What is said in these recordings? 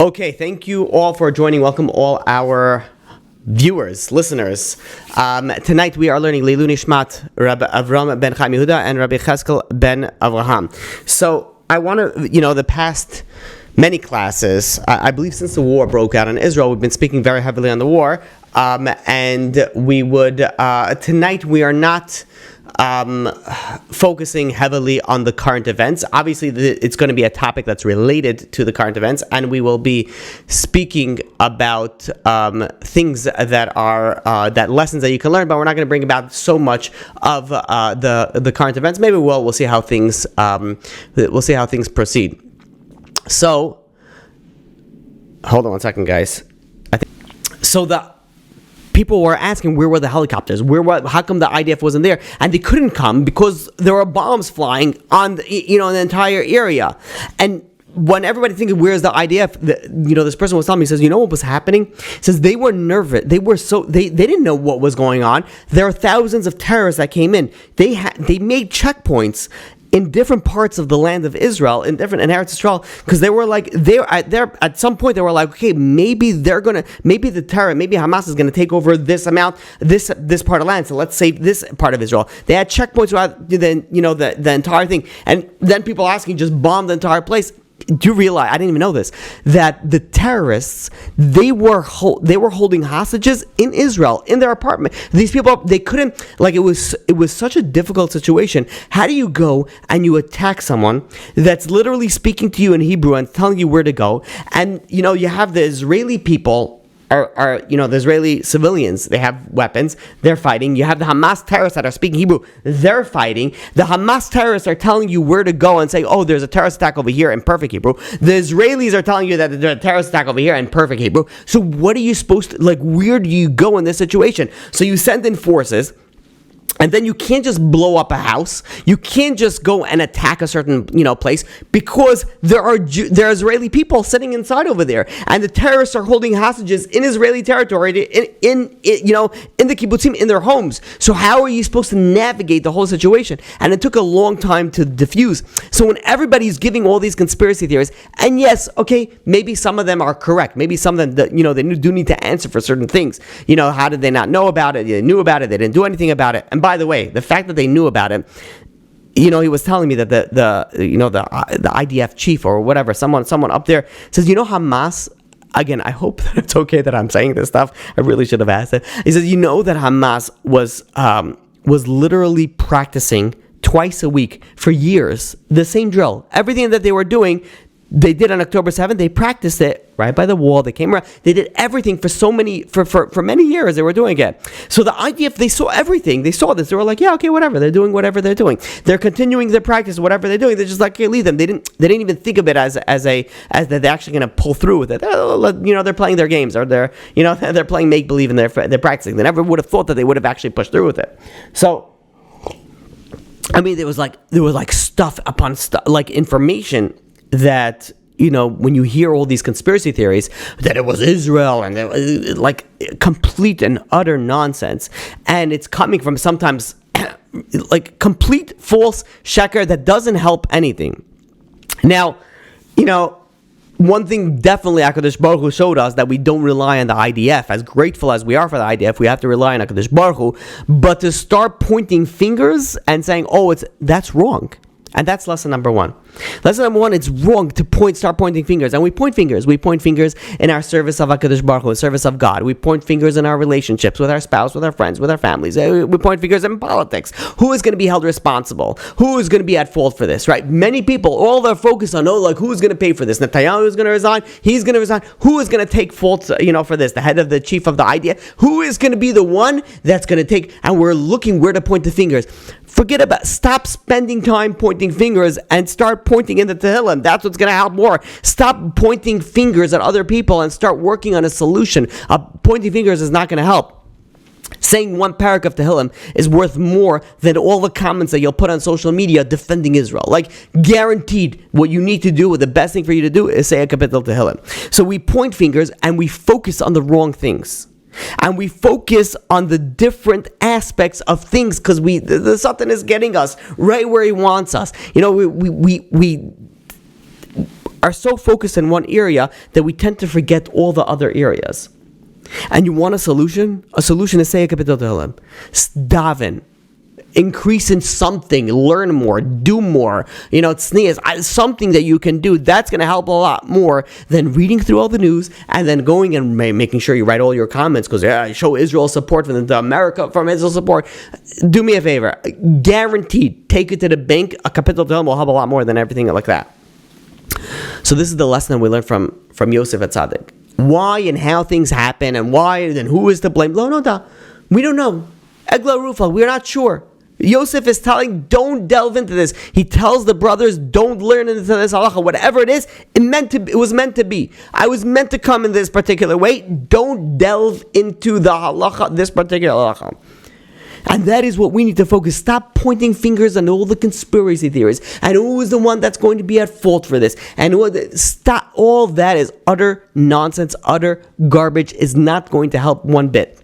Okay, thank you all for joining. Welcome all our viewers, listeners. Tonight we are learning Leilu Nishmat Rabbi Avram ben Chaim Yehuda and Rabbi Cheskel ben Avraham. So I want to, the past many classes, I believe since the war broke out in Israel, we've been speaking very heavily on the war. And we would, tonight we are not focusing heavily on the current events. Obviously, it's going to be a topic that's related to the current events, and we will be speaking about things that are that lessons that you can learn. But we're not going to bring about so much of the current events. Maybe we'll see how things proceed. So, hold on one second, guys. People were asking where were the helicopters? How come the IDF wasn't there? And they couldn't come because there were bombs flying on the entire area. And when everybody thinking where's the IDF, this person was telling me, he says, you know what was happening? He says they were nervous. They were they didn't know what was going on. There are thousands of terrorists that came in. They made checkpoints in different parts of the land of Israel, in Eretz Yisrael, because they were like, at some point they were like, okay, maybe Hamas is gonna take over this part of land, so let's save this part of Israel. They had checkpoints throughout the entire thing, and then people asking just bomb the entire place. Do you realize, I didn't even know this, that the terrorists, they were holding hostages in Israel, in their apartment. These people, they couldn't, it was such a difficult situation. How do you go and you attack someone that's literally speaking to you in Hebrew and telling you where to go? And, you have the Israeli people, the Israeli civilians, they have weapons, they're fighting. You have the Hamas terrorists that are speaking Hebrew, they're fighting. The Hamas terrorists are telling you where to go and say, oh, there's a terrorist attack over here in perfect Hebrew. The Israelis are telling you that there's a terrorist attack over here in perfect Hebrew. So what are you supposed to, where do you go in this situation? So you send in forces, and then you can't just blow up a house. You can't just go and attack a certain, place, because there are Israeli people sitting inside over there, and the terrorists are holding hostages in Israeli territory, in the kibbutzim, in their homes. So how are you supposed to navigate the whole situation? And it took a long time to diffuse. So when everybody's giving all these conspiracy theories, and yes, okay, maybe some of them are correct. Maybe some of them, they do need to answer for certain things. How did they not know about it? They knew about it. They didn't do anything about it. And by the way, the fact that they knew about it, he was telling me that the IDF chief or whatever, someone up there says, Hamas, again, I hope that it's okay that I'm saying this stuff. I really should have asked it. He says, that Hamas was literally practicing twice a week for years, the same drill. Everything that they were doing, they did on October 7th. They practiced it right by the wall. They came around. They did everything for many years. They were doing it. So the IDF, they saw everything. They saw this. They were like, yeah, okay, whatever. They're doing whatever they're doing. They're continuing their practice, whatever they're doing. They're just like, okay, leave them. They didn't even think of it as that they're actually going to pull through with it. They're playing their games, or they're playing make believe, and they're practicing. They never would have thought that they would have actually pushed through with it. So, I mean, there was stuff upon stuff, information that, when you hear all these conspiracy theories, that it was Israel, and it was, complete and utter nonsense. And it's coming from sometimes, complete false sheker that doesn't help anything. Now, one thing definitely HaKadosh Baruch Hu showed us, that we don't rely on the IDF. As grateful as we are for the IDF, we have to rely on HaKadosh Baruch Hu. But to start pointing fingers and saying, that's wrong. And that's lesson number one. Lesson number one, it's wrong to start pointing fingers. And we point fingers. We point fingers in our service of HaKadosh Baruch Hu, service of God. We point fingers in our relationships with our spouse, with our friends, with our families. We point fingers in politics. Who is going to be held responsible? Who is going to be at fault for this, right? Many people, all their focus on, who's going to pay for this? Netanyahu is going to resign. He's going to resign. Who is going to take fault, for this? The head of the chief of the IDF. Who is going to be the one that's going to take? And we're looking where to point the fingers. Stop spending time pointing fingers and start pointing in the Tehillim. That's what's going to help more. Stop pointing fingers at other people and start working on a solution. Pointing fingers is not going to help. Saying one parak of Tehillim is worth more than all the comments that you'll put on social media defending Israel. Guaranteed, what you need to do, the best thing for you to do, is say a kapitel Tehillim. So we point fingers and we focus on the wrong things. And we focus on the different aspects of things, because the Satan is getting us right where he wants us. We are so focused in one area that we tend to forget all the other areas. And you want a solution? A solution is say a kapitel Tehillim. Daven. Increase in something, learn more, do more, tznius, something that you can do. That's going to help a lot more than reading through all the news and then going and making sure you write all your comments because show Israel support for the America from Israel support. Do me a favor, guaranteed, take it to the bank. A kapitel Tehillim will help a lot more than everything like that. So this is the lesson that we learned from Yosef Atzeres. Why and how things happen and why and who is to blame? We don't know. Egla Rufa, we're not sure. Yosef is telling, don't delve into this. He tells the brothers, don't learn into this halacha. Whatever it is, it was meant to be. I was meant to come in this particular way. Don't delve into the halacha, this particular halacha. And that is what we need to focus. Stop pointing fingers on all the conspiracy theories and who is the one that's going to be at fault for this. And stop. All that is utter nonsense, utter garbage. Is not going to help one bit.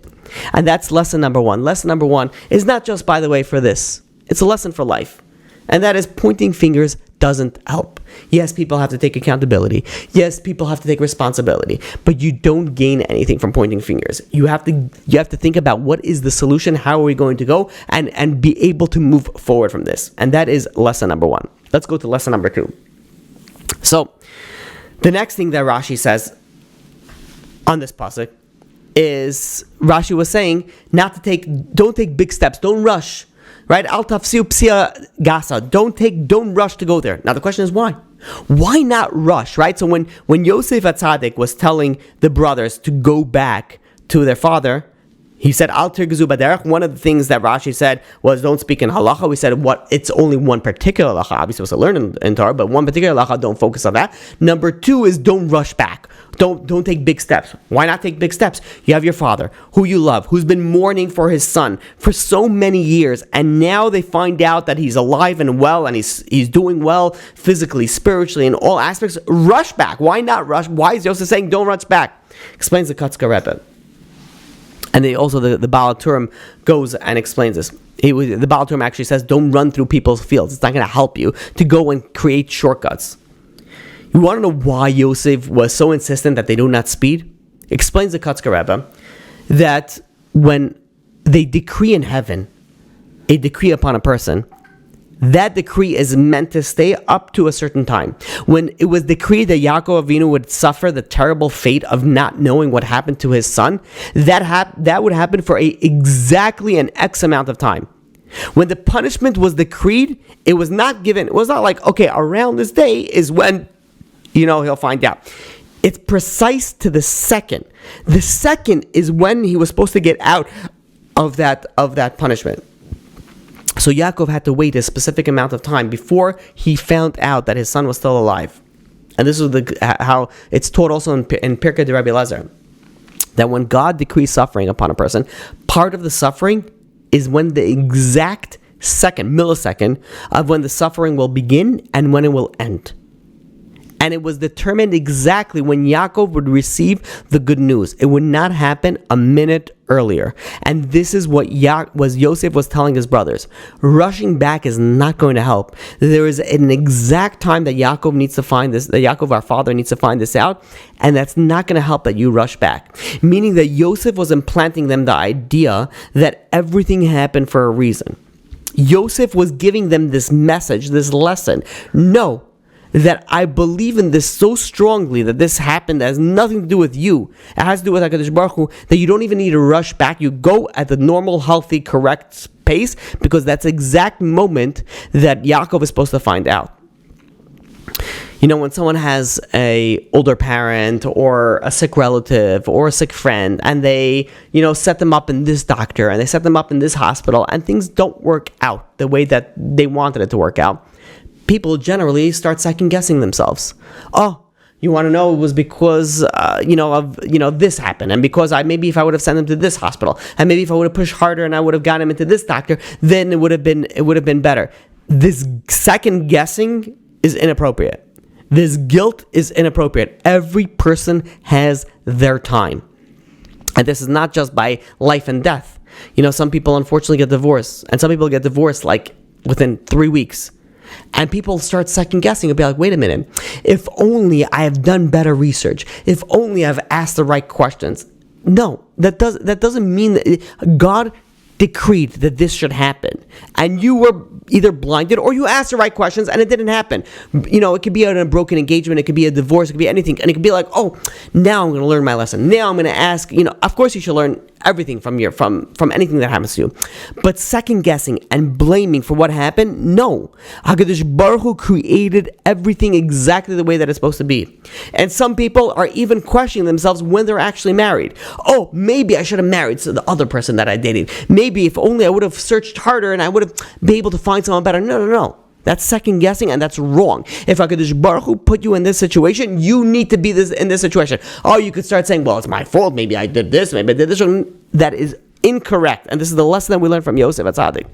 And that's lesson number one. Lesson number one is not just, by the way, for this. It's a lesson for life. And that is pointing fingers doesn't help. Yes, people have to take accountability. Yes, people have to take responsibility. But you don't gain anything from pointing fingers. You have to think about what is the solution, how are we going to go, and be able to move forward from this. And that is lesson number one. Let's go to lesson number two. So, the next thing that Rashi says on this pasuk is Rashi was saying don't take big steps, don't rush, right? Al tafsiu psia gasa, don't rush to go there. Now the question is why? Why not rush, right? So when Yosef Atzeres was telling the brothers to go back to their father, he said al tirgazu baderech. One of the things that Rashi said was don't speak in halacha. We said it's only one particular halacha. Obviously, we're supposed to learn in Torah, but one particular halacha. Don't focus on that. Number two is don't rush back. Don't take big steps. Why not take big steps? You have your father, who you love, who's been mourning for his son for so many years, and now they find out that he's alive and well, and he's doing well physically, spiritually, in all aspects. Rush back. Why not rush? Why is Yosef saying don't rush back? Explains the Rebbe. And the Baal Turim goes and explains this. The Baal Turim actually says, don't run through people's fields. It's not going to help you to go and create shortcuts. You want to know why Yosef was so insistent that they do not speed? Explains the Rebbe that when they decree in heaven, a decree upon a person, that decree is meant to stay up to a certain time. When it was decreed that Yaakov Avinu would suffer the terrible fate of not knowing what happened to his son, that would happen for exactly an X amount of time. When the punishment was decreed, it was not given. It was not like, okay, around this day is when, he'll find out. It's precise to the second. The second is when he was supposed to get out of that punishment. So Yaakov had to wait a specific amount of time before he found out that his son was still alive. And this is how it's taught also in Pirkei de Rabbi Elazar, that when God decrees suffering upon a person, part of the suffering is when the exact millisecond of when the suffering will begin and when it will end. And it was determined exactly when Yaakov would receive the good news. It would not happen a minute earlier. And this is what Yosef was telling his brothers. Rushing back is not going to help. There is an exact time that Yaakov needs to find this, that Yaakov, our father, needs to find this out. And that's not going to help that you rush back. Meaning that Yosef was implanting them the idea that everything happened for a reason. Yosef was giving them this message, this lesson. No. That I believe in this so strongly that this happened has nothing to do with you. It has to do with HaKadosh Baruch Hu, that you don't even need to rush back. You go at the normal, healthy, correct pace, because that's the exact moment that Yaakov is supposed to find out. When someone has a older parent or a sick relative or a sick friend, and they, set them up in this doctor and they set them up in this hospital, and things don't work out the way that they wanted it to work out, people generally start second-guessing themselves. Oh, you want to know it was because, this happened. And because if I would have sent him to this hospital, and maybe if I would have pushed harder and I would have gotten him into this doctor, then it would have been better. This second-guessing is inappropriate. This guilt is inappropriate. Every person has their time. And this is not just by life and death. Some people unfortunately get divorced. And some people get divorced within 3 weeks. And people start second guessing and be like, wait a minute, if only I have done better research, if only I've asked the right questions. No, that doesn't mean that God decreed that this should happen, and you were either blinded or you asked the right questions and it didn't happen. It could be a broken engagement, it could be a divorce, it could be anything, and it could be like, oh, now I'm going to learn my lesson. Now I'm going to ask. Of course you should learn everything from anything that happens to you, but second guessing and blaming for what happened, no. HaKadosh Baruch Hu created everything exactly the way that it's supposed to be, and some people are even questioning themselves when they're actually married. Oh, maybe I should have married the other person that I dated. Maybe if only I would have searched harder and I would have been able to find someone better. No. That's second guessing, and that's wrong. If HaKadosh Baruch Hu put you in this situation, you need to be in this situation. Oh, you could start saying, well, it's my fault. Maybe I did this. Maybe I did this. That is incorrect. And this is the lesson that we learned from Yosef HaTzadik.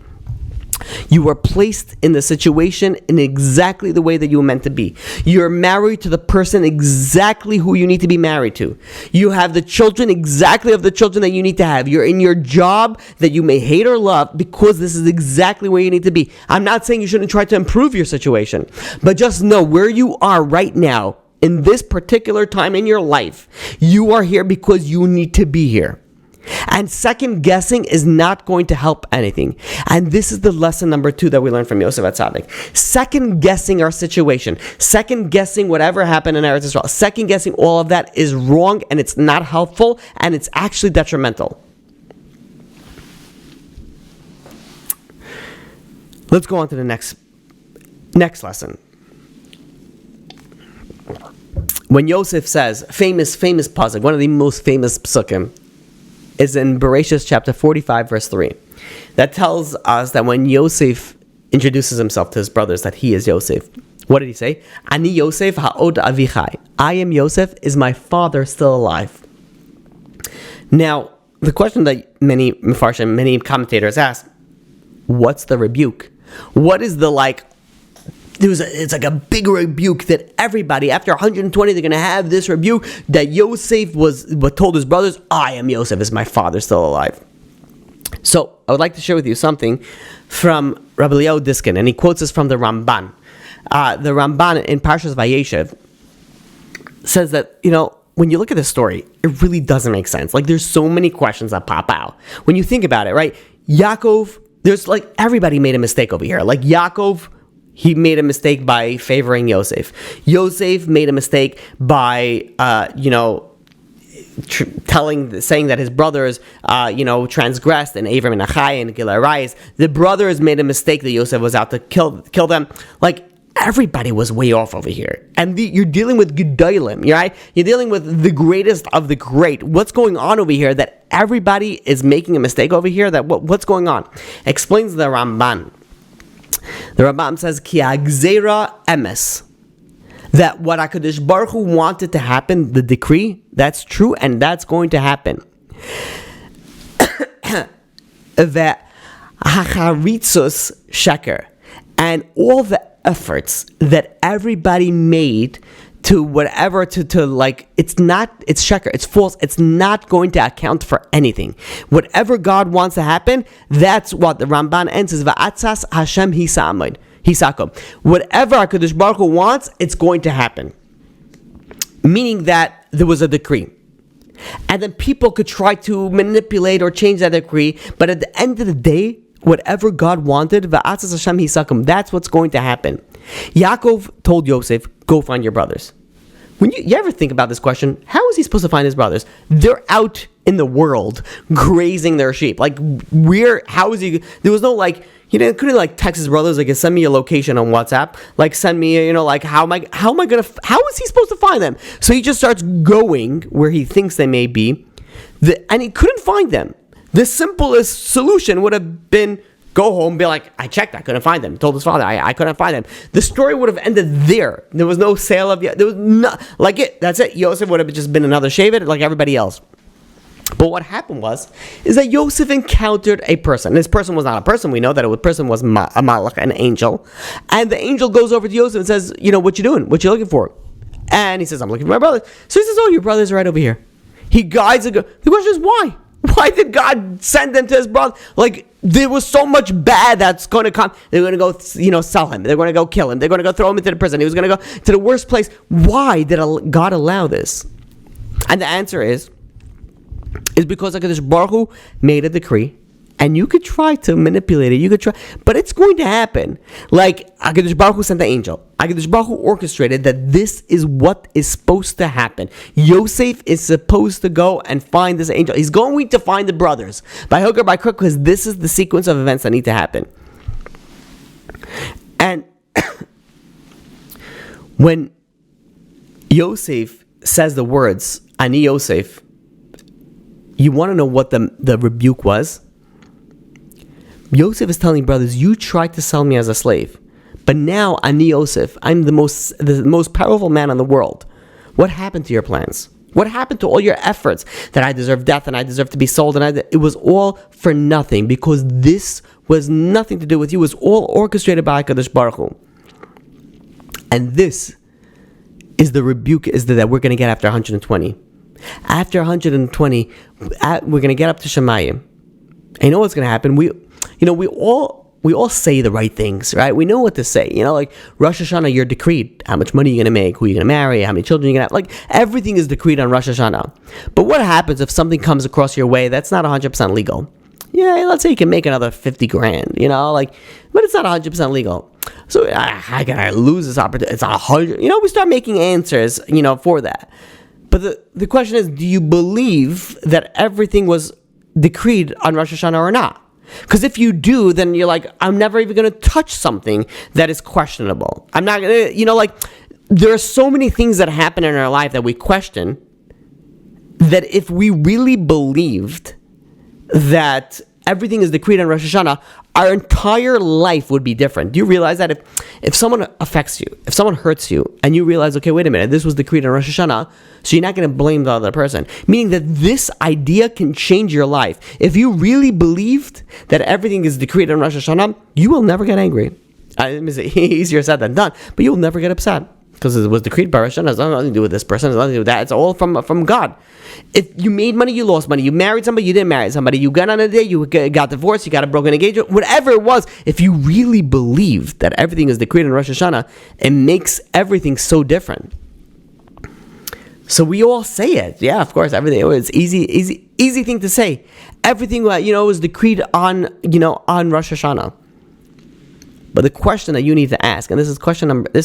You were placed in the situation in exactly the way that you were meant to be. You're married to the person exactly who you need to be married to. You have the children exactly of the children that you need to have. You're in your job that you may hate or love because this is exactly where you need to be. I'm not saying you shouldn't try to improve your situation, but just know where you are right now in this particular time in your life. You are here because you need to be here. And second guessing is not going to help anything. And this is the lesson number 2 that we learned from Yosef HaTzadik. Second guessing our situation, second guessing whatever happened in Eretz Yisrael, second guessing all of that is wrong, and it's not helpful, and it's actually detrimental. Let's go on to the next lesson. When Yosef says, famous pasuk, one of the most famous psukim, is in Bereishis chapter 45, verse 3. That tells us that when Yosef introduces himself to his brothers, that he is Yosef. What did he say? Ani Yosef ha'od avichai. I am Yosef, is my father still alive? Now, the question that many Mefarshim, many commentators ask, what's the rebuke? What is the it's like a big rebuke that everybody, after 120, they're going to have this rebuke that Yosef told his brothers, I am Yosef, is my father still alive? So, I would like to share with you something from Rabbi Diskin, and he quotes this from the Ramban. The Ramban in Parshas Vayikra says that, when you look at this story, it really doesn't make sense. There's so many questions that pop out. When you think about it, right? Yaakov, there's everybody made a mistake over here. Yaakov, he made a mistake by favoring Yosef. Yosef made a mistake by, saying that his brothers, transgressed, and Avram and Achai and Gil. The brothers made a mistake that Yosef was out to kill them. Everybody was way off over here. And you're dealing with Gedolim, right? You're dealing with the greatest of the great. What's going on over here that everybody is making a mistake over here? What's going on? Explains the Ramban. The Rambam says, Ki ha'gzeira emes, that what HaKadosh Baruch Hu wanted to happen, the decree, that's true, and that's going to happen. That hacharitzus sheker, and all the efforts that everybody made to whatever, it's sheker, it's false, it's not going to account for anything. Whatever God wants to happen, that's what the Ramban ends is, Va'atzas Hashem hisakom. Whatever HaKadosh Baruch Hu wants, it's going to happen. Meaning that there was a decree. And then people could try to manipulate or change that decree, but at the end of the day, whatever God wanted, Va'atzas Hashem hisakom, that's what's going to happen. Yaakov told Yosef, go find your brothers. When you ever think about this question, how is he supposed to find his brothers? They're out in the world grazing their sheep. How is he? There was no couldn't text his brothers, send me a location on WhatsApp, send me, how is he supposed to find them? So he just starts going where he thinks they may be, and he couldn't find them. The simplest solution would have been, go home, be like, I checked, I couldn't find them. Told his father, I couldn't find them. The story would have ended there. There was no sale of, there was no, that's it. Yosef would have just been another Shevet like everybody else. But what happened is that Yosef encountered a person. This person was not a person. We know that person was a malach, an angel. And the angel goes over to Yosef and says, what you doing? What you looking for? And he says, I'm looking for my brother. So he says, oh, your brother's right over here. He guides the question is, why? Why did God send them to his brother? Like, there was so much bad that's going to come. They're going to go, sell him. They're going to go kill him. They're going to go throw him into the prison. He was going to go to the worst place. Why did God allow this? And the answer is because HaKadosh Baruch Hu made a decree. And you could try to manipulate it. You could try, but it's going to happen. Like, HaKadosh Baruch Hu sent the angel. HaKadosh Baruch Hu orchestrated that this is what is supposed to happen. Yosef is supposed to go and find this angel. He's going to find the brothers. By hook or by crook, because this is the sequence of events that need to happen. And when Yosef says the words, Ani Yosef, you want to know what the rebuke was? Yosef is telling brothers, you tried to sell me as a slave, but now Ani Yosef, I'm the most powerful man in the world. What happened to your plans? What happened to all your efforts that I deserve death and I deserve to be sold? And it was all for nothing, because this was nothing to do with you. It was all orchestrated by HaKadosh Baruch Hu. And this is the rebuke that we're going to get after 120. After 120, we're going to get up to Shemayim. And you know what's going to happen? We all say the right things, right? We know what to say. Like Rosh Hashanah, you're decreed how much money you're going to make, who you're going to marry, how many children you're going to have. Like, everything is decreed on Rosh Hashanah. But what happens if something comes across your way that's not 100% legal? Yeah, let's say you can make another 50 grand, but it's not 100% legal. So I gotta lose this opportunity. It's 100. We start making answers, for that. But the question is, do you believe that everything was decreed on Rosh Hashanah or not? Because if you do, then you're like, I'm never even going to touch something that is questionable. I'm not going to, there are so many things that happen in our life that we question, that if we really believed that everything is decreed on Rosh Hashanah, our entire life would be different. Do you realize that if someone affects you, if someone hurts you, and you realize, okay, wait a minute, this was decreed on Rosh Hashanah, so you're not going to blame the other person. Meaning that this idea can change your life. If you really believed that everything is decreed on Rosh Hashanah, you will never get angry. It's easier said than done, but you will never get upset. Because it was decreed by Rosh Hashanah. It has nothing to do with this person. It has nothing to do with that. It's all from God. If you made money, you lost money. You married somebody, you didn't marry somebody. You got on a date, you got divorced, you got a broken engagement. Whatever it was, if you really believe that everything is decreed in Rosh Hashanah, it makes everything so different. So we all say it. Yeah, of course, everything. It's easy thing to say. Everything, was decreed on Rosh Hashanah. But the question that you need to ask, and this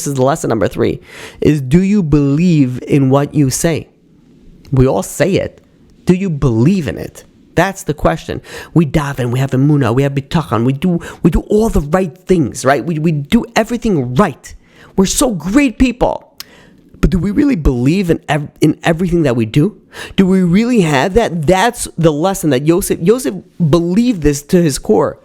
is lesson number 3, is, do you believe in what you say? We all say it. Do you believe in it? That's the question. We daven, we have Emunah, we have bitachon, we do all the right things, right? We do everything right. We're so great people. But do we really believe in everything that we do? Do we really have that? That's the lesson that Yosef believed this to his core.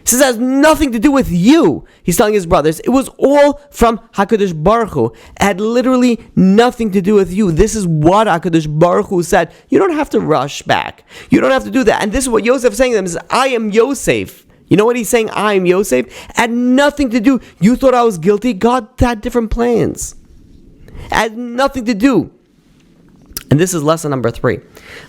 He says it has nothing to do with you. He's telling his brothers, it was all from HaKadosh Baruch Hu. It had literally nothing to do with you. This is what HaKadosh Baruch Hu said. You don't have to rush back. You don't have to do that. And this is what Yosef is saying to them, is, I am Yosef. You know what he's saying? I am Yosef. It had nothing to do. You thought I was guilty. God had different plans. It had nothing to do. And this is lesson number 3.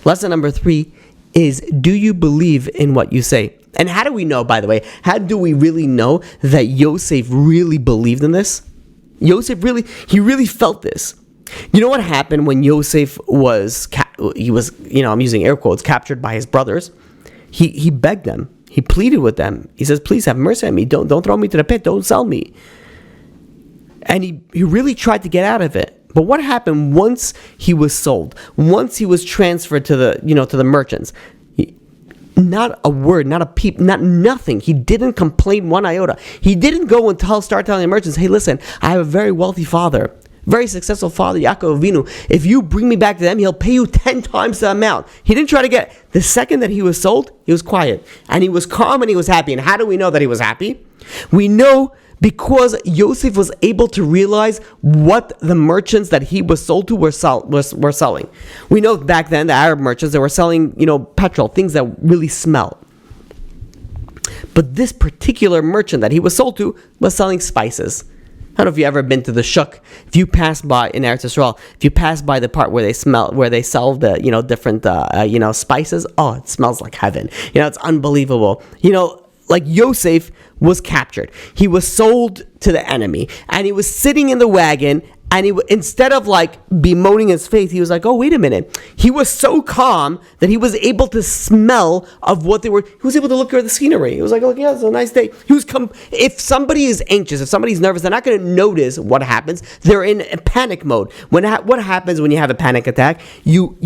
Lesson number 3 is, do you believe in what you say? And how do we know, by the way, how do we really know that Yosef really believed in this? He really felt this. You know what happened when Yosef was, I'm using air quotes, captured by his brothers? He begged them. He pleaded with them. He says, please have mercy on me. Don't throw me to the pit. Don't sell me. And he really tried to get out of it. But what happened once he was sold? Once he was transferred to the merchants? Not a word, not a peep, not nothing. He didn't complain one iota. He didn't go and start telling the merchants, hey, listen, I have a very wealthy father, very successful father, Yaakov Avinu. If you bring me back to them, he'll pay you 10 times the amount. He didn't try to get it. The second that he was sold, he was quiet. And he was calm and he was happy. And how do we know that he was happy? We know because Yosef was able to realize what the merchants that he was sold to were selling. We know back then the Arab merchants, they were selling, petrol, things that really smell. But this particular merchant that he was sold to was selling spices. I don't know if you've ever been to the shuk. If you pass by in Eretz Yisrael, if you pass by the part where they sell the different spices, oh, it smells like heaven. It's unbelievable. Like Yosef was captured. He was sold to the enemy, and he was sitting in the wagon. And instead of like bemoaning his faith, he was like, oh, wait a minute. He was so calm that he was able to smell of what they were. He was able to look at the scenery. He was like, oh, yeah, it's a nice day. If somebody is anxious, if somebody's nervous, they're not going to notice what happens. They're in a panic mode. What happens when you have a panic attack? You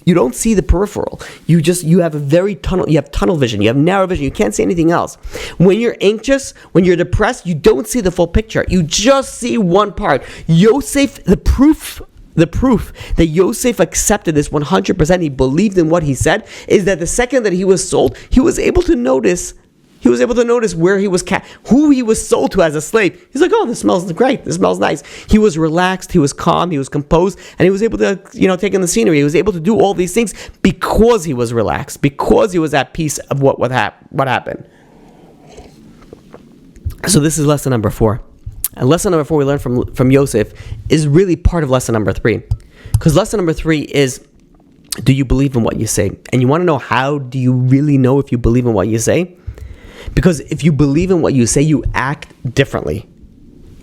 don't see the peripheral. You have tunnel vision. You have narrow vision. You can't see anything else. When you're anxious, when you're depressed, you don't see the full picture. You just see one part. Yosef, the proof that Yosef accepted this 100%, he believed in what he said, is that the second that he was sold, he was able to notice where he was who he was sold to as a slave. He's like, oh, this smells great. This smells nice. He was relaxed. He was calm. He was composed, and he was able to, take in the scenery. He was able to do all these things because he was relaxed, because he was at peace of what happened. So this is lesson number 4. And lesson number 4 we learned from Yosef is really part of lesson number 3. Because lesson number 3 is, do you believe in what you say? And you want to know, how do you really know if you believe in what you say? Because if you believe in what you say, you act differently.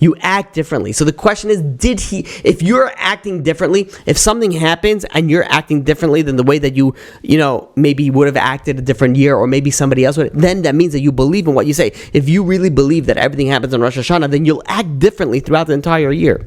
You act differently. So the question is, if you're acting differently, if something happens and you're acting differently than the way that you maybe would have acted a different year, or maybe somebody else would, then that means that you believe in what you say. If you really believe that everything happens on Rosh Hashanah, then you'll act differently throughout the entire year.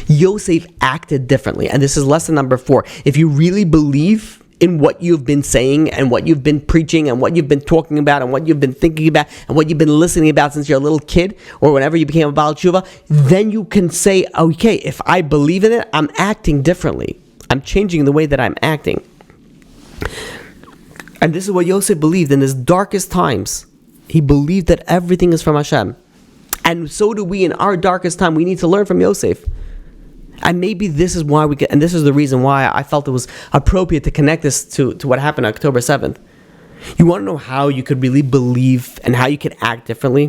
Yosef acted differently. And this is lesson number 4. If you really believe in what you've been saying and what you've been preaching and what you've been talking about and what you've been thinking about and what you've been listening about since you're a little kid or whenever you became a Baal Tshuva, then you can say, okay, if I believe in it, I'm acting differently. I'm changing the way that I'm acting. And this is what Yosef believed in his darkest times. He believed that everything is from Hashem. And so do we in our darkest time. We need to learn from Yosef. And maybe this is why and this is the reason why I felt it was appropriate to connect this to what happened on October 7th. You want to know how you could really believe and how you could act differently?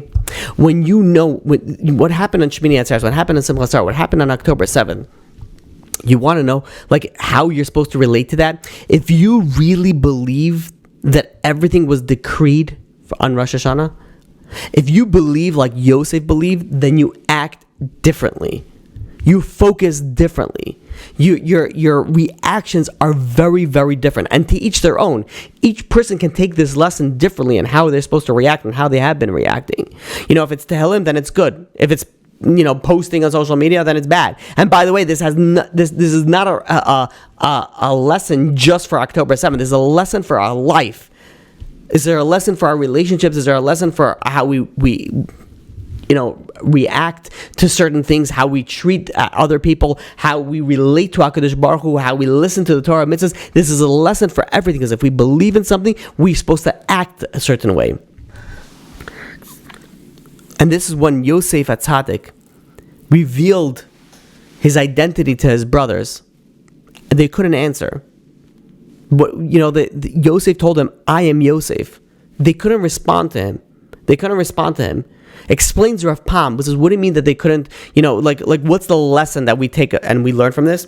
When you know what happened on Shemini Atzeres, what happened on Simchas Torah, what happened on October 7th, you want to know how you're supposed to relate to that? If you really believe that everything was decreed on Rosh Hashanah, if you believe like Yosef believed, then you act differently. You focus differently. Your reactions are very, very different. And to each their own. Each person can take this lesson differently in how they're supposed to react and how they have been reacting. If it's Tehillim, then it's good. If it's posting on social media, then it's bad. And by the way, this is not a lesson just for October 7th. This is a lesson for our life. Is there a lesson for our relationships? Is there a lesson for how we react to certain things, how we treat other people, how we relate to HaKadosh Baruch Hu, how we listen to the Torah mitzvahs? This is a lesson for everything, because if we believe in something, we're supposed to act a certain way. And this is when Yosef HaTzadik revealed his identity to his brothers. They couldn't answer. But, Yosef told him, I am Yosef. They couldn't respond to him. Explains Rav Pam. This is, what do you mean that they couldn't, what's the lesson that we take and we learn from this?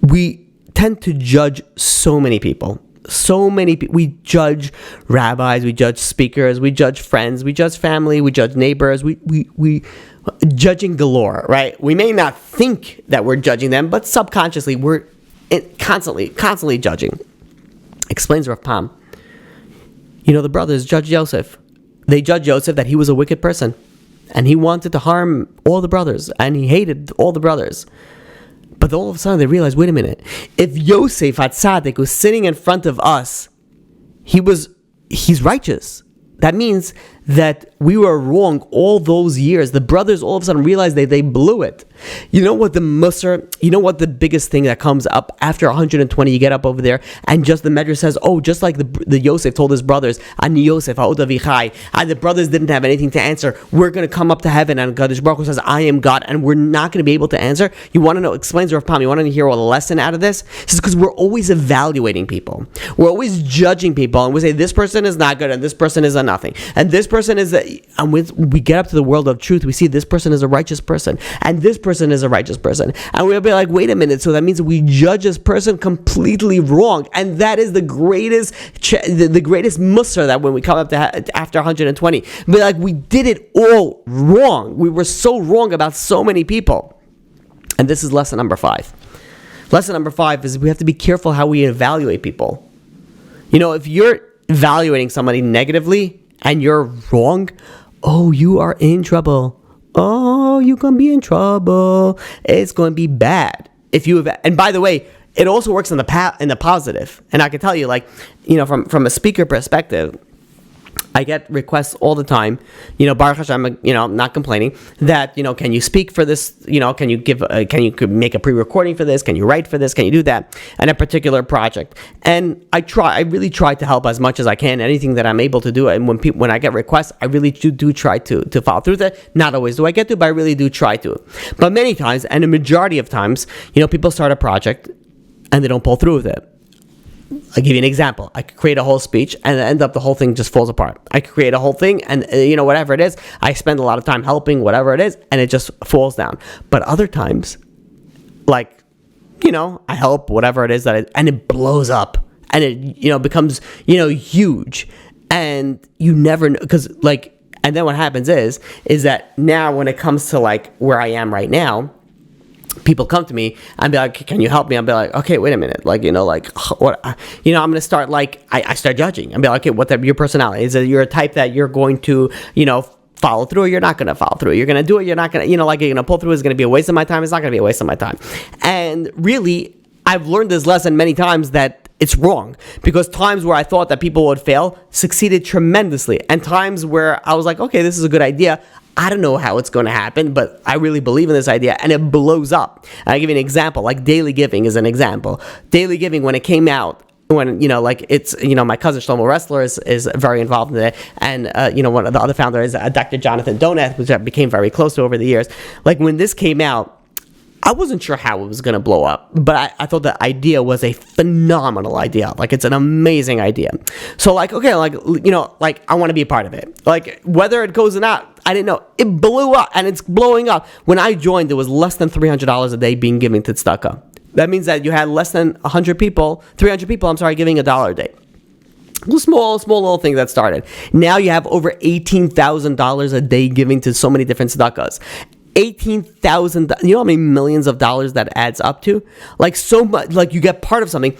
We tend to judge so many people. We judge rabbis, we judge speakers, we judge friends, we judge family, we judge neighbors, we judging galore, right? We may not think that we're judging them, but subconsciously we're constantly judging. Explains Rav Pam. The brothers judged Yosef. They judged Yosef that he was a wicked person, and he wanted to harm all the brothers, and he hated all the brothers. But all of a sudden they realized, wait a minute, if Yosef HaTzadik was sitting in front of us, he's righteous. That means that we were wrong all those years. The brothers all of a sudden realized they blew it. You know what the biggest thing that comes up after 120, you get up over there and just the Medrash says, just like the Yosef told his brothers, Ani Yosef, Ha'od Avichai, and the brothers didn't have anything to answer. We're going to come up to heaven and HaKadosh Baruch Hu says, I am God, and we're not going to be able to answer. You want to know, explains Rav Pam, you want to hear a lesson out of this? This is because we're always evaluating people. We're always judging people, and we say, this person is not good, and this person is a nothing. And this person is and we get up to the world of truth, we see this person is a righteous person, and this person is a righteous person, and we'll be like, wait a minute, so that means we judge this person completely wrong, and that is the greatest mussar, that when we come up to after 120, be like, we did it all wrong. We were so wrong about so many people. And this is lesson number 5. Lesson number 5 is we have to be careful how we evaluate people. If you're evaluating somebody negatively and you're wrong, you are in trouble. You're going to be in trouble. It's going to be bad. And by the way, it also works in the positive. And I can tell you, from a speaker perspective, I get requests all the time, Baruch Hashem, I'm not complaining, that, can you speak for this, can you make a pre-recording for this, can you write for this, can you do that, and a particular project. And I really try to help as much as I can, anything that I'm able to do. And when I get requests, I really do try to follow through with it. Not always do I get to, but I really do try to. But many times, and a majority of times, people start a project and they don't pull through with it. I'll give you an example. I could create a whole speech and end up the whole thing just falls apart. I could create a whole thing and, whatever it is, I spend a lot of time helping, whatever it is, and it just falls down. But other times, I help, whatever it is, and it blows up. And it, becomes, huge. And you never know, because, and then what happens is that now when it comes to, where I am right now, people come to me and be like, can you help me? I'll be like, okay, wait a minute. What, I'm going to start, I start judging. I'll be like, okay, what's your personality? Is it you're a type that you're going to, follow through, or you're not going to follow through? You're going to do it. You're not going to, you're going to pull through. It's going to be a waste of my time. It's not going to be a waste of my time. And really, I've learned this lesson many times that it's wrong, because times where I thought that people would fail succeeded tremendously. And times where I was like, okay, this is a good idea. I don't know how it's going to happen, but I really believe in this idea, and it blows up. And I'll give you an example, daily giving is an example. Daily giving, when it came out, when, it's, my cousin Shlomo Wrestler is very involved in it, and, one of the other founders is Dr. Jonathan Doneth, which I became very close to over the years. When this came out, I wasn't sure how it was going to blow up, but I thought the idea was a phenomenal idea. It's an amazing idea. So okay, I want to be a part of it. Whether it goes or not, I didn't know. It blew up, and it's blowing up. When I joined, there was less than $300 a day being given to tzedakah. That means that you had less than 300 people, giving $1 a day. Small little thing that started. Now you have over $18,000 a day giving to so many different tzedakahs. 18,000, you know how many millions of dollars that adds up to? So much, you get part of something.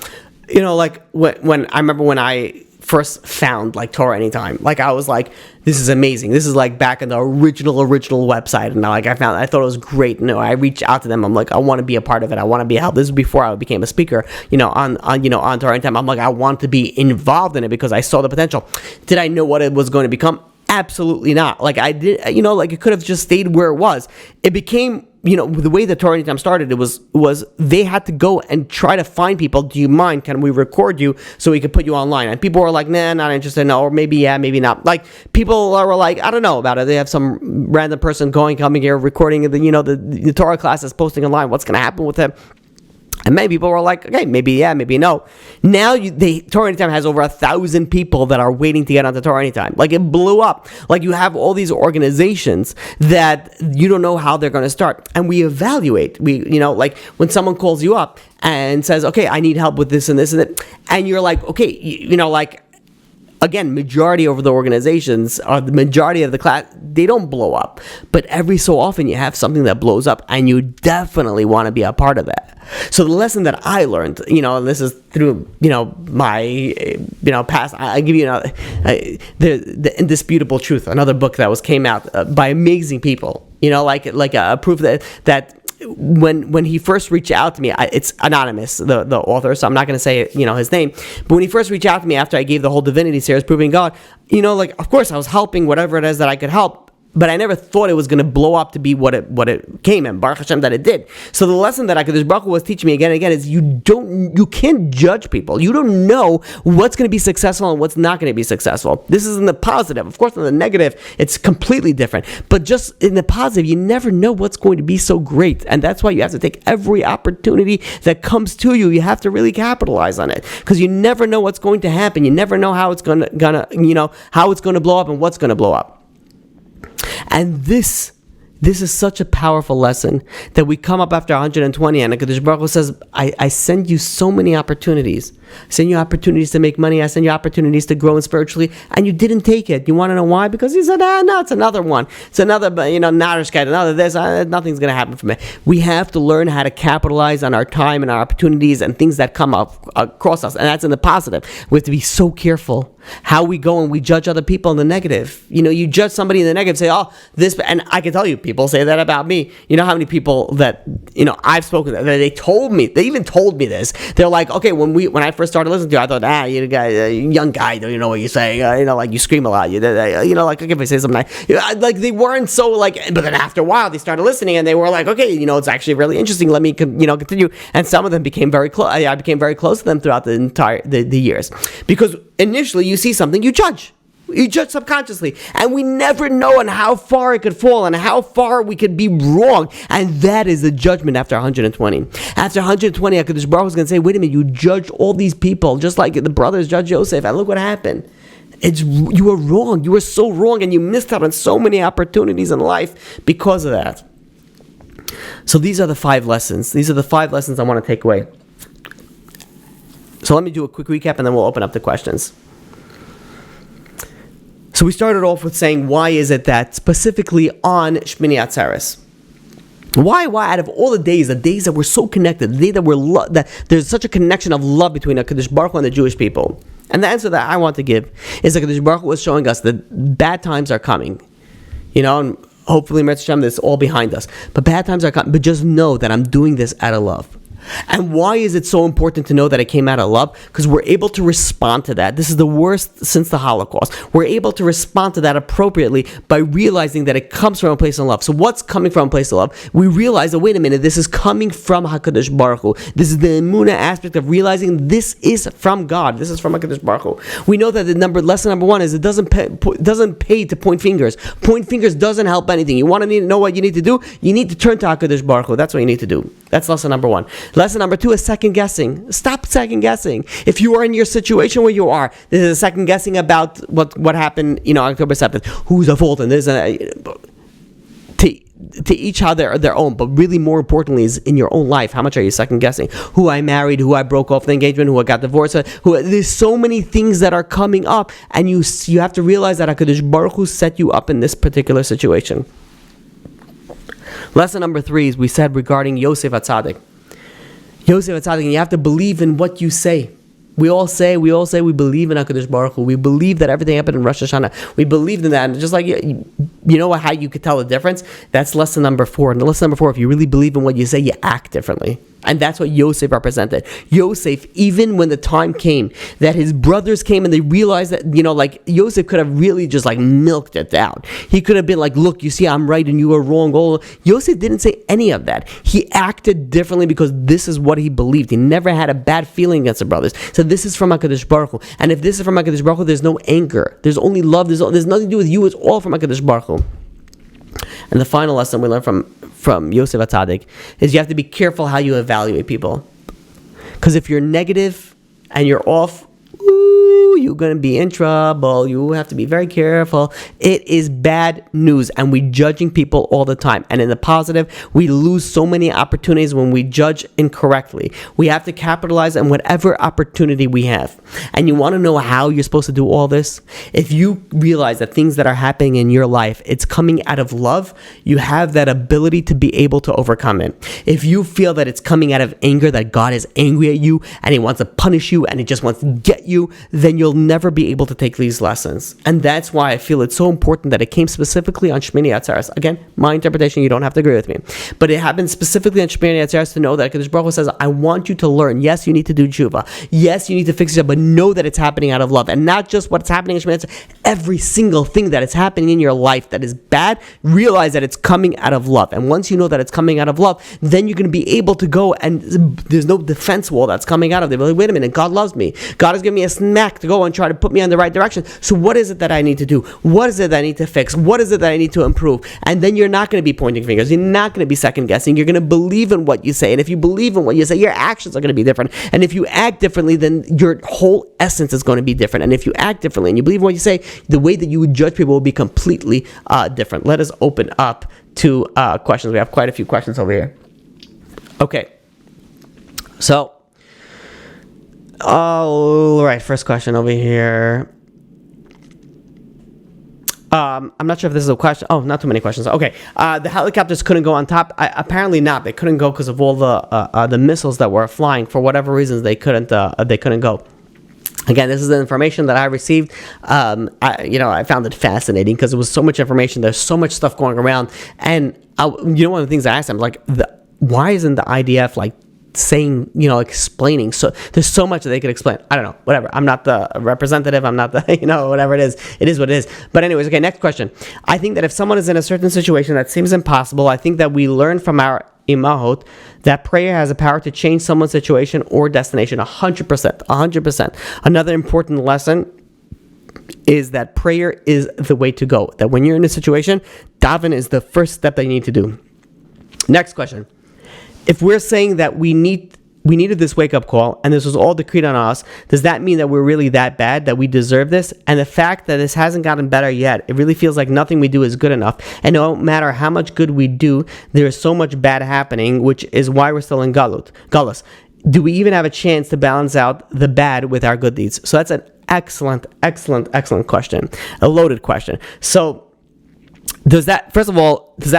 When I remember when I first found Torah Anytime, I was like, this is amazing. This is back in the original website, and I thought it was great. I reached out to them. I'm like, I want to be a part of it. I want to be helped. This is before I became a speaker, on Torah Anytime. I'm like, I want to be involved in it because I saw the potential. Did I know what it was going to become? Absolutely not. I did, it could have just stayed where it was. It became, the way the Torah Anytime started, it was they had to go and try to find people. Do you mind? Can we record you so we could put you online? And people were like, nah, not interested. No, or maybe yeah, maybe not. People were like, I don't know about it. They have some random person coming here, recording the Torah classes, posting online. What's going to happen with him? And many people were like, okay, maybe yeah, maybe no. Now Torah Anytime has over 1,000 people that are waiting to get onto Torah Anytime. It blew up. You have all these organizations that you don't know how they're going to start. And we evaluate. When someone calls you up and says, okay, I need help with this and this and that. And you're like, okay, again, majority of the organizations, or the majority of the class, they don't blow up. But every so often you have something that blows up, and you definitely want to be a part of that. So the lesson that I learned, and this is through, my, past, I give you, the Indisputable Truth, another book that came out by amazing people, a proof that when he first reached out to me, it's anonymous, the author, so I'm not going to say his name, but when he first reached out to me after I gave the whole divinity series, Proving God, of course I was helping whatever it is that I could help, but I never thought it was going to blow up to be what it came, and Baruch Hashem that it did. So the lesson that HaKadosh Baruch Hu was teaching me again and again is you can't judge people. You don't know what's going to be successful and what's not going to be successful. This is in the positive. Of course, in the negative, it's completely different. But just in the positive, you never know what's going to be so great, and that's why you have to take every opportunity that comes to you. You have to really capitalize on it, because you never know what's going to happen. You never know how it's gonna how it's going to blow up and what's going to blow up. And this is such a powerful lesson that we come up after 120, and HaKadosh Baruch Hu says, I send you so many opportunities. I send you opportunities to make money. I send you opportunities to grow spiritually, and you didn't take it. You want to know why? Because he said, no, it's another one. It's another, narishkeit, another this. Nothing's going to happen for me. We have to learn how to capitalize on our time and our opportunities and things that come up across us, and that's in the positive. We have to be so careful how we go and we judge other people in the negative. You judge somebody in the negative, say, oh, this, and I can tell you, people say that about me. You know how many people that, I've spoken to, they even told me this. They're like, okay, when I first started listening to you, I thought, you're a guy, young guy, don't you know what you're saying? Like you scream a lot. Like if I say something, like they weren't so like, but then after a while they started listening and they were like, okay, it's actually really interesting. Let me, continue. And some of them became very close. I became very close to them throughout the entire the years, because initially you see something, you judge. You judge subconsciously, and we never know on how far it could fall and how far we could be wrong, and that is the judgment after 120. After 120, HaKadosh Baruch Hu is going to say, wait a minute, you judged all these people, just like the brothers judged Yosef, and look what happened. You were wrong. You were so wrong, and you missed out on so many opportunities in life because of that. So these are the 5 lessons. These are the 5 lessons I want to take away. So let me do a quick recap, and then we'll open up the questions. So we started off with saying, why is it that specifically on Shemini Atzeres? Why out of all the days that we're so connected, the day that that there's such a connection of love between HaKadosh Baruch Hu and the Jewish people? And the answer that I want to give is that HaKadosh Baruch Hu was showing us that bad times are coming. And hopefully, Hashem, this is all behind us. But bad times are coming. But just know that I'm doing this out of love. And why is it so important to know that it came out of love? Because we're able to respond to that. This is the worst since the Holocaust. We're able to respond to that appropriately by realizing that it comes from a place of love. So what's coming from a place of love? We realize that, wait a minute, this is coming from HaKadosh Baruch Hu. This is the Emunah aspect of realizing this is from God. This is from HaKadosh Baruch Hu. We know that lesson number 1 is it doesn't pay to point fingers. Point fingers doesn't help anything. You want to know what you need to do? You need to turn to HaKadosh Baruch Hu. That's what you need to do. That's lesson number 1. Lesson number 2 is second guessing. Stop second guessing. If you are in your situation where you are, this is a second guessing about what happened, October 7th. Who's at fault? And there's to each have their own, but really more importantly is in your own life. How much are you second guessing? Who I married, who I broke off the engagement, who I got divorced, there's so many things that are coming up, and you have to realize that HaKadosh Baruch Hu set you up in this particular situation. Lesson number 3 is we said regarding Yosef HaTzadik. Yosef HaTzadik, and you have to believe in what you say. We all say we believe in HaKadosh Baruch Hu. We believe that everything happened in Rosh Hashanah. We believed in that. And just like, how you could tell the difference? That's lesson number 4. And lesson number 4, if you really believe in what you say, you act differently. And that's what Yosef represented. Yosef, even when the time came that his brothers came and they realized that, Yosef could have really just milked it out. He could have been like, look, you see, I'm right and you are wrong. Yosef didn't say any of that. He acted differently because this is what he believed. He never had a bad feeling against the brothers. So this is from HaKadosh Baruch Hu. And if this is from HaKadosh Baruch Hu, there's no anger. There's only love. There's nothing to do with you. It's all from HaKadosh Baruch Hu. And the final lesson we learned from Yosef HaTzadik is you have to be careful how you evaluate people. Because if you're negative and you're off, you're going to be in trouble. You have to be very careful. It is bad news, and we're judging people all the time. And in the positive, we lose so many opportunities when we judge incorrectly. We have to capitalize on whatever opportunity we have. And you want to know how you're supposed to do all this? If you realize that things that are happening in your life, it's coming out of love, you have that ability to be able to overcome it. If you feel that it's coming out of anger, that God is angry at you and he wants to punish you and he just wants to get you, then you'll never be able to take these lessons. And that's why I feel it's so important that it came specifically on Shemini Atzeres. Again, my interpretation, you don't have to agree with me. But it happened specifically on Shemini Atzeres to know that HaKadosh Baruch Hu says, I want you to learn. Yes, you need to do tshuva. Yes, you need to fix yourself, but know that it's happening out of love. And not just what's happening in Shemini Atzeres. Every single thing that is happening in your life that is bad, realize that it's coming out of love. And once you know that it's coming out of love, then you're going to be able to go, and there's no defense wall that's coming out of it. Like, wait a minute, God loves me. God has given me a smack to go and try to put me on the right direction. So what is it that I need to do? What is it that I need to fix? What is it that I need to improve? And then you're not going to be pointing fingers. You're not going to be second guessing. You're going to believe in what you say. And if you believe in what you say, your actions are going to be different. And if you act differently, then your whole essence is going to be different. And if you act differently and you believe in what you say, the way that you would judge people will be completely different. Let us open up to questions. We have quite a few questions over here. Okay. So, all right, first question over here. I'm not sure if this is a question. Oh, not too many questions. Okay. The helicopters couldn't go on top. Apparently not. They couldn't go because of all the missiles that were flying. For whatever reasons, they couldn't go. Again, this is the information that I received. I found it fascinating because it was so much information. There's so much stuff going around. And, one of the things I asked them, why isn't the IDF, saying, explaining? So there's so much that they could explain. I don't know, whatever. I'm not the representative. I'm not the, whatever it is what it is. But anyways, okay, next question. I think that if someone is in a certain situation that seems impossible, I think that we learn from our imahot that prayer has a power to change someone's situation or destination. 100%. Another important lesson is that prayer is the way to go. That when you're in a situation, daven is the first step that you need to do. Next question. If we're saying that we needed this wake-up call and this was all decreed on us, does that mean that we're really that bad, that we deserve this? And the fact that this hasn't gotten better yet, it really feels like nothing we do is good enough. And no matter how much good we do, there is so much bad happening, which is why we're still in galus. Do we even have a chance to balance out the bad with our good deeds? So that's an excellent question, a loaded question. So does that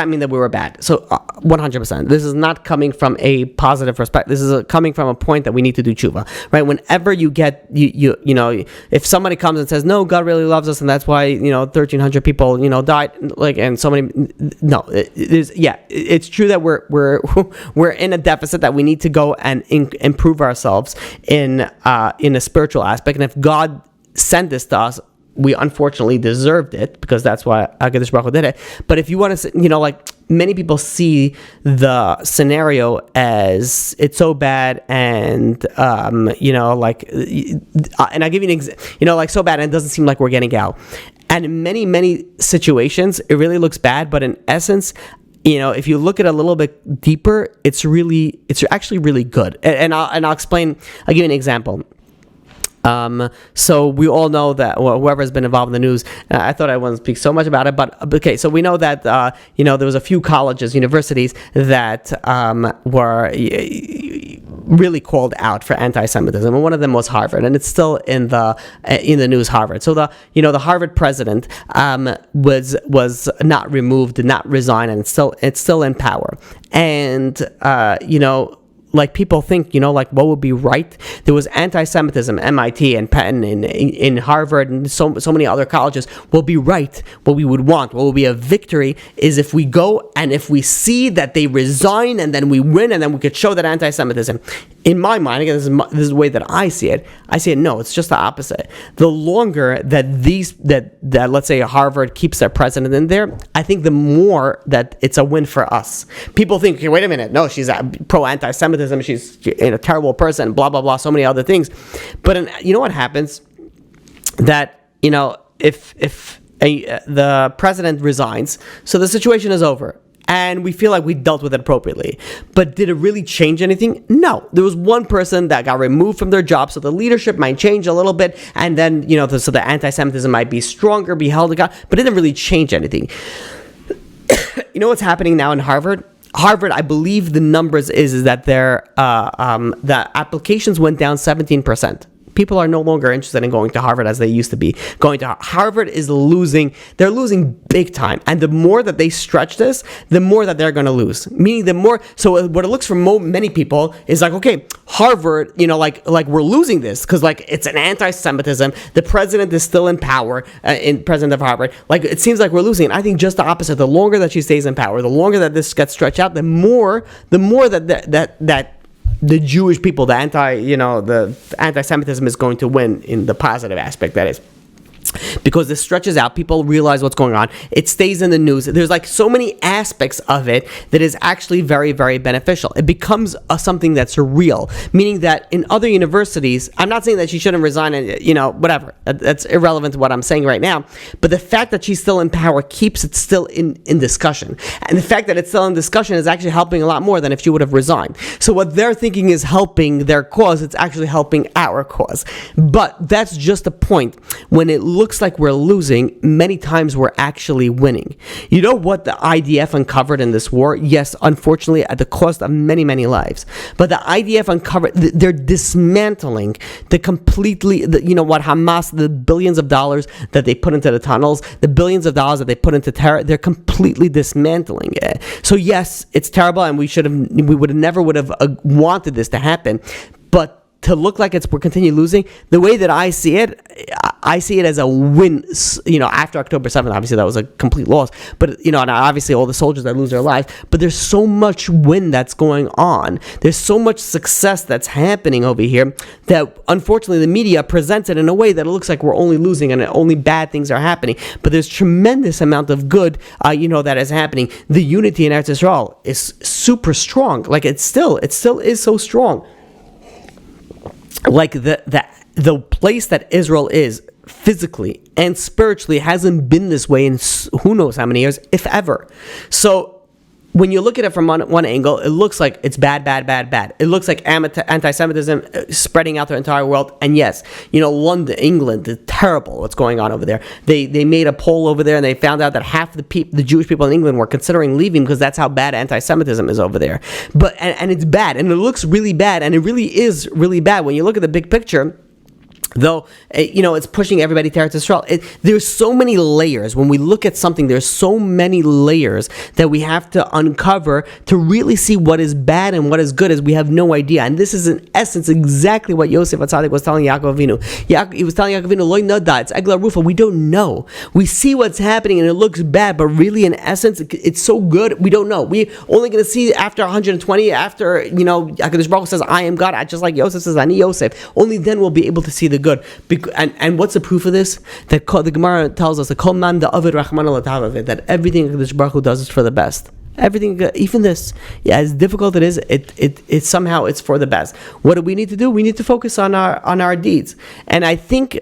mean that we were bad? So 100%. This is not coming from a positive perspective. This is coming from a point that we need to do tshuva, right? Whenever you get, if somebody comes and says, no, God really loves us and that's why, 1,300 people, died, and so many, no, it's true that we're in a deficit that we need to go and improve ourselves in a spiritual aspect. And if God sent this to us, we unfortunately deserved it because that's why HaKadosh Baruch Hu did it. But if you want to, many people see the scenario as it's so bad and, and I give you an example, so bad and it doesn't seem like we're getting out. And in many, many situations, it really looks bad. But in essence, if you look at it a little bit deeper, it's actually really good. And I'll explain. I'll give you an example. So we all know that, whoever has been involved in the news, I thought I wouldn't speak so much about it, but okay, so we know that, there was a few colleges, universities that, were really called out for anti-Semitism, and one of them was Harvard, and it's still in the news, Harvard. So the Harvard president, was not removed, did not resign, and it's still in power. And, people think, what would be right? There was anti-Semitism, MIT and Penn in Harvard and so many other colleges. What would be right, what we would want, what would be a victory is if we go and if we see that they resign and then we win and then we could show that anti-Semitism. In my mind, again, this is the way that I see it. No, it's just the opposite. The longer that let's say Harvard keeps their president in there, I think the more that it's a win for us. People think, okay, wait a minute, no, she's pro-anti-Semitism, she's a terrible person, blah, blah, blah, so many other things. But you know what happens? That, if the president resigns, so the situation is over. And we feel like we dealt with it appropriately. But did it really change anything? No. There was one person that got removed from their job, so the leadership might change a little bit, and then, so the anti-Semitism might be stronger, be held accountable, but it didn't really change anything. You know what's happening now in Harvard? Harvard, I believe the numbers is that their the applications went down 17%. People are no longer interested in going to Harvard as they used to be. Going to Harvard is losing. They're losing big time. And the more that they stretch this, the more that they're going to lose. Meaning the more, so what it looks for many people is like, okay, Harvard, like we're losing this because like it's an anti-Semitism. The president is still in power, president of Harvard. Like it seems like we're losing. And I think just the opposite. The longer that she stays in power, the longer that this gets stretched out, the more that the Jewish people, the anti-Semitism is going to win in the positive aspect, that is. Because this stretches out, people realize what's going on. It stays in the news. There's like so many aspects of it that is actually very, very beneficial. It becomes something that's real, meaning that in other universities, I'm not saying that she shouldn't resign and, whatever. That's irrelevant to what I'm saying right now. But the fact that she's still in power keeps it still in discussion. And the fact that it's still in discussion is actually helping a lot more than if she would have resigned. So what they're thinking is helping their cause. It's actually helping our cause. But that's just a point. When it looks like we're losing, many times we're actually winning. You know what the IDF uncovered in this war? Yes, unfortunately, at the cost of many, many lives. But the IDF uncovered, they're dismantling Hamas, the billions of dollars that they put into the tunnels, the billions of dollars that they put into terror, they're completely dismantling it. So yes, it's terrible, and we never would have wanted this to happen. But to look like we're continuing losing, the way that I see it as a win. After October 7th, obviously that was a complete loss. But and obviously all the soldiers that lose their lives. But there's so much win that's going on. There's so much success that's happening over here that unfortunately the media presents it in a way that it looks like we're only losing and only bad things are happening. But there's tremendous amount of good, that is happening. The unity in Eretz Yisrael is super strong. Like it still is so strong. Like the place that Israel is physically and spiritually hasn't been this way in who knows how many years, if ever. So when you look at it from one angle, it looks like it's bad. It looks like anti-Semitism spreading out the entire world. And yes, London, England, it's terrible what's going on over there. They made a poll over there and they found out that half the Jewish people in England were considering leaving because that's how bad anti-Semitism is over there. But and it's bad, and it looks really bad, and it really is really bad when you look at the big picture. Though, it's pushing everybody to Eretz Yisrael. There's so many layers. When we look at something, there's so many layers that we have to uncover to really see what is bad and what is good, as we have no idea. And this is, in essence, exactly what Yosef HaTzadik was telling Yaakov Avinu. He was telling Yaakov Avinu, Loi nada, it's Egla Rufa. We don't know. We see what's happening and it looks bad, but really, in essence, it's so good, we don't know. We're only going to see after 120, after, HaKadosh Baruch Hu says, I am God, just like Yosef says, Ani Yosef. Only then we'll be able to see the good. And what's the proof of this? That the Gemara tells us that everything that Baruch Hu does is for the best. Everything, even this, as difficult it is, it somehow it's for the best. What do we need to do? We need to focus on our deeds. And I think,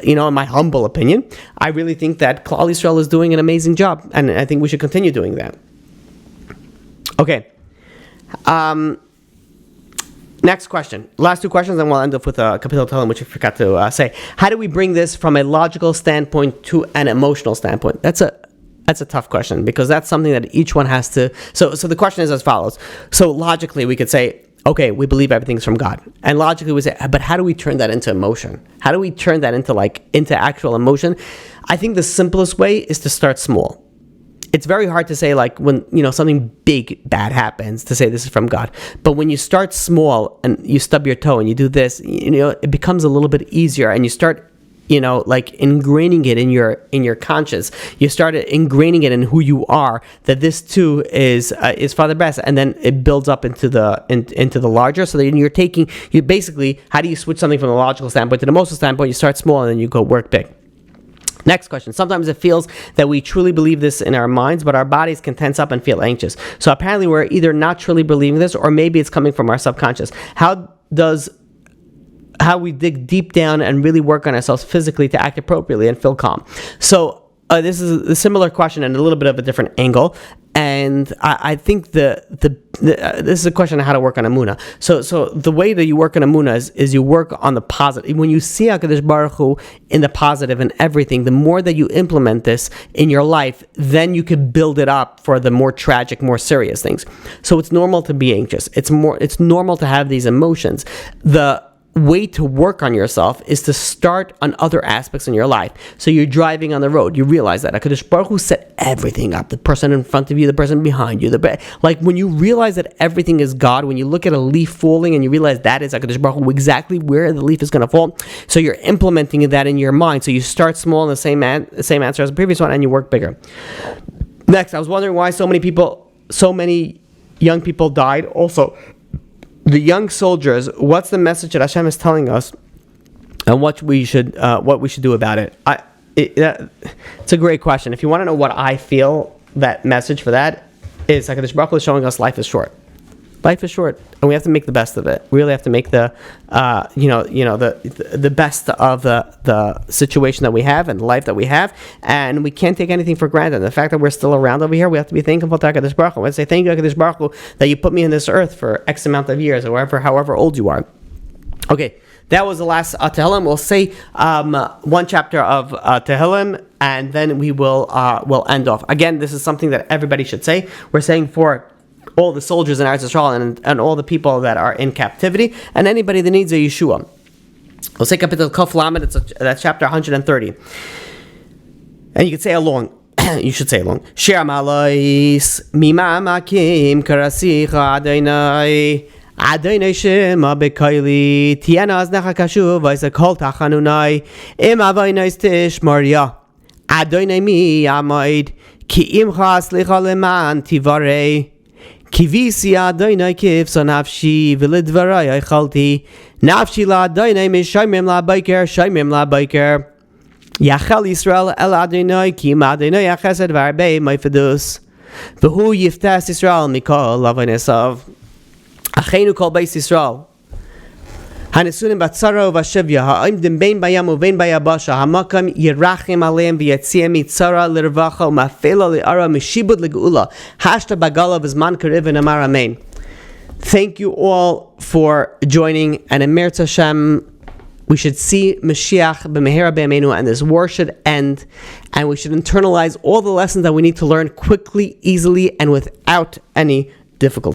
in my humble opinion, I really think that Klal Yisrael is doing an amazing job, and I think we should continue doing that. Okay. Next question. Last two questions, and we'll end up with a kapitel Tehillim, which I forgot to say. How do we bring this from a logical standpoint to an emotional standpoint? That's a tough question, because that's something that each one has to. So the question is as follows. So logically, we could say, okay, we believe everything's from God, and logically we say, but how do we turn that into emotion? How do we turn that into actual emotion? I think the simplest way is to start small. It's very hard to say, when, something bad happens, to say this is from God. But when you start small and you stub your toe and you do this, it becomes a little bit easier, and you start, ingraining it in your conscience. You start ingraining it in who you are, that this too is for the best, and then it builds up into the larger. So then you basically, how do you switch something from the logical standpoint to the emotional standpoint? You start small and then you go work big. Next question. Sometimes it feels that we truly believe this in our minds, but our bodies can tense up and feel anxious. So apparently we're either not truly believing this, or maybe it's coming from our subconscious. How we dig deep down and really work on ourselves physically to act appropriately and feel calm. So this is a similar question and a little bit of a different angle. And I think this is a question of how to work on Emunah. So the way that you work on Emunah is you work on the positive. When you see HaKadosh Baruch Hu in the positive and everything, the more that you implement this in your life, then you can build it up for the more tragic, more serious things. So it's normal to be anxious. It's normal to have these emotions. way to work on yourself is to start on other aspects in your life. So you're driving on the road, you realize that HaKadosh Baruch Hu set everything up, the person in front of you, the person behind you, like when you realize that everything is God, when you look at a leaf falling and you realize that is HaKadosh Baruch Hu, exactly where the leaf is going to fall, so you're implementing that in your mind. So you start small in the same answer as the previous one, and you work bigger. Next, I was wondering why so many young people died. Also, the young soldiers, what's the message that Hashem is telling us, and what we should do about it? It's a great question. If you want to know what I feel, that message for that is HaKadosh Baruch Hu is showing us life is short. Life is short, and we have to make the best of it. We really have to make the best of the situation that we have and the life that we have, and we can't take anything for granted. The fact that we're still around over here, we have to be thankful to HaKadosh Baruch Hu. We have to say, thank you, HaKadosh Baruch Hu, that you put me in this earth for X amount of years, or however old you are. Okay, that was the last Tehillim. We'll say one chapter of Tehillim, and then we'll end off. Again, this is something that everybody should say. We're saying for all the soldiers in Eretz Yisrael and all the people that are in captivity, and anybody that needs a Yeshua. We'll say Kapitel Kaf Lamed, that's chapter 130. And you can say along. You should say along. Shir Malais Mima Makim Karasicha Adonai Adonai Shema Bekaili Tiana Aznecha Kashuv Vaisa Kol Tachanunai Im Avoinais Tish Maria Adonai Mi Amaid Ki Imcha Slicha Leman Tivarei Kivisi Adonai Kivsa Nafshi Vilidvarai Chalti Nafshi La Adonai Mishaimim La Biker Shaimim La Biker Yachal Yisrael El Adonai Kim Adonai Yachesed Varbei Maifedus V'hu Yiftas Yisrael Mikol Lavanesav Achenu Kol Beis Yisrael Hanesunim Batzara Vashevya Ha'imdim Bein Bayam Uvein Bayabasha Hamakam Yirachim Aleim V'Yatziam Mitzara L'Rvacha Ma'fela Li'ara Mishibud L'Geula Hashta Bagala V'Zman Kariv and Amar Amen. Thank you all for joining, and in Meretz Hashem, we should see Mashiach b'mehera b'yameinu, and this war should end, and we should internalize all the lessons that we need to learn quickly, easily, and without any difficulty.